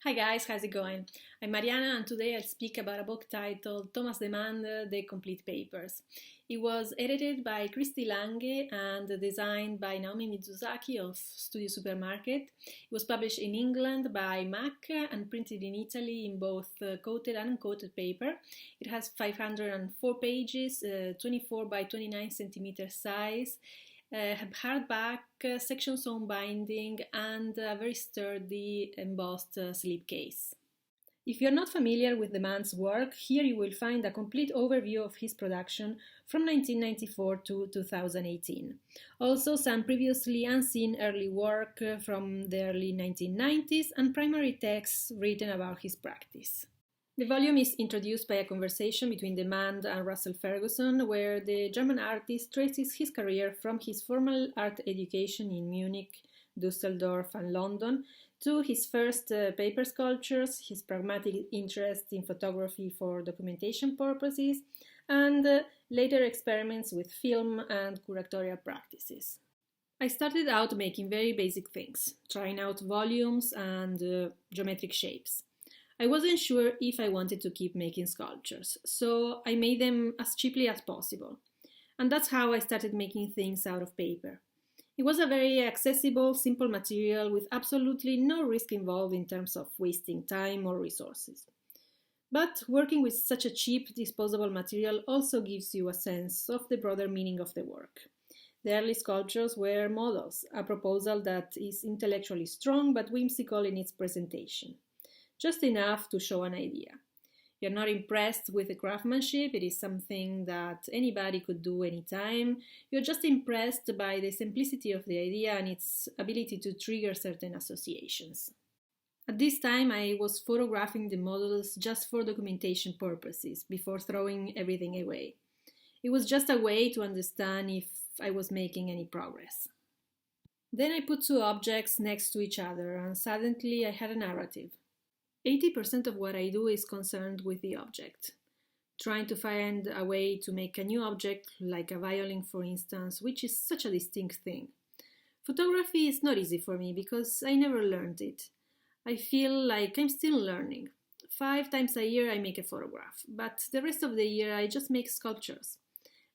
Hi guys, how's it going? I'm Mariana and today I'll speak about a book titled Thomas Demand, The Complete Papers. It was edited by Christy Lange and designed by Naomi Mizusaki of Studio Supermarket. It was published in England by Mack and printed in Italy in both coated and uncoated paper. It has 504 pages, 24 by 29 centimeter size. Hardback, section sewn binding, and a very sturdy embossed slipcase. If you're not familiar with the man's work, here you will find a complete overview of his production from 1994 to 2018. Also, some previously unseen early work from the early 1990s and primary texts written about his practice. The volume is introduced by a conversation between Demand and Russell Ferguson, where the German artist traces his career from his formal art education in Munich, Dusseldorf, and London to his first paper sculptures, his pragmatic interest in photography for documentation purposes, and later experiments with film and curatorial practices. I started out making very basic things, trying out volumes and geometric shapes. I wasn't sure if I wanted to keep making sculptures, so I made them as cheaply as possible. And that's how I started making things out of paper. It was a very accessible, simple material with absolutely no risk involved in terms of wasting time or resources. But working with such a cheap, disposable material also gives you a sense of the broader meaning of the work. The early sculptures were models, a proposal that is intellectually strong but whimsical in its presentation. Just enough to show an idea. You're not impressed with the craftsmanship, it is something that anybody could do anytime. You're just impressed by the simplicity of the idea and its ability to trigger certain associations. At this time, I was photographing the models just for documentation purposes, before throwing everything away. It was just a way to understand if I was making any progress. Then I put two objects next to each other, and suddenly I had a narrative. 80% of what I do is concerned with the object. Trying to find a way to make a new object, like a violin for instance, which is such a distinct thing. Photography is not easy for me because I never learned it. I feel like I'm still learning. 5 times a year I make a photograph, but the rest of the year I just make sculptures.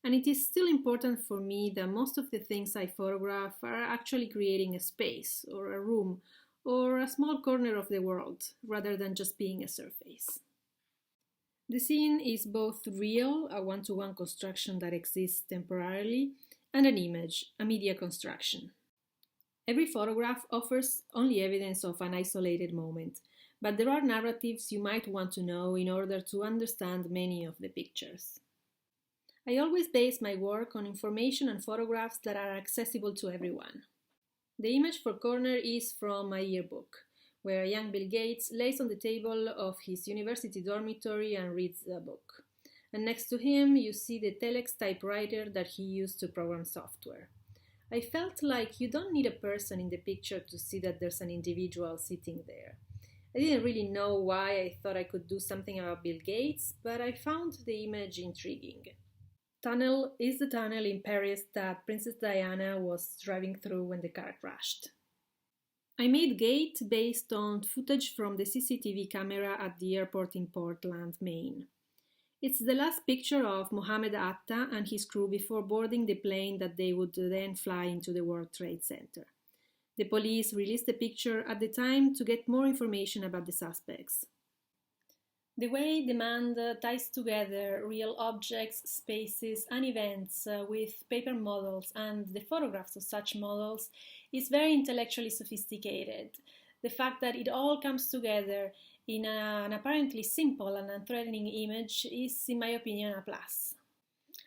And it is still important for me that most of the things I photograph are actually creating a space or a room or a small corner of the world, rather than just being a surface. The scene is both real, a one-to-one construction that exists temporarily, and an image, a media construction. Every photograph offers only evidence of an isolated moment, but there are narratives you might want to know in order to understand many of the pictures. I always base my work on information and photographs that are accessible to everyone. The image for corner is from my yearbook, where young Bill Gates lays on the table of his university dormitory and reads a book. And next to him you see the telex typewriter that he used to program software. I felt like you don't need a person in the picture to see that there's an individual sitting there. I didn't really know why I thought I could do something about Bill Gates, but I found the image intriguing. Tunnel is the tunnel in Paris that Princess Diana was driving through when the car crashed. I made Gate based on footage from the CCTV camera at the airport in Portland, Maine. It's the last picture of Mohammed Atta and his crew before boarding the plane that they would then fly into the World Trade Center. The police released the picture at the time to get more information about the suspects. The way Demand ties together real objects, spaces, and events with paper models and the photographs of such models is very intellectually sophisticated. The fact that it all comes together in an apparently simple and unthreatening image is, in my opinion, a plus.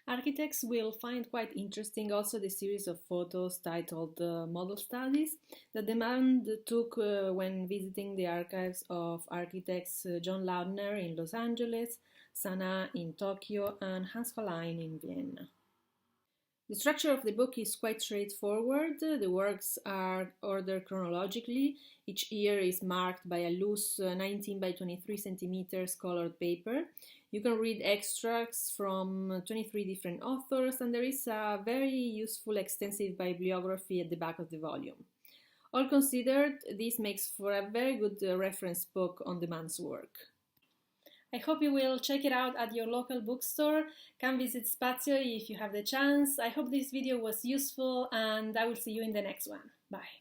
Architects will find quite interesting also the series of photos titled Model Studies that Demand took when visiting the archives of architects John Lautner in Los Angeles, Sana in Tokyo, and Hans Hollein in Vienna. The structure of the book is quite straightforward. The works are ordered chronologically. Each year is marked by a loose 19 by 23 centimeters colored paper. You can read extracts from 23 different authors, and there is a very useful extensive bibliography at the back of the volume. All considered, this makes for a very good reference book on the man's work. I hope you will check it out at your local bookstore. Come visit Spazio if you have the chance. I hope this video was useful, and I will see you in the next one. Bye.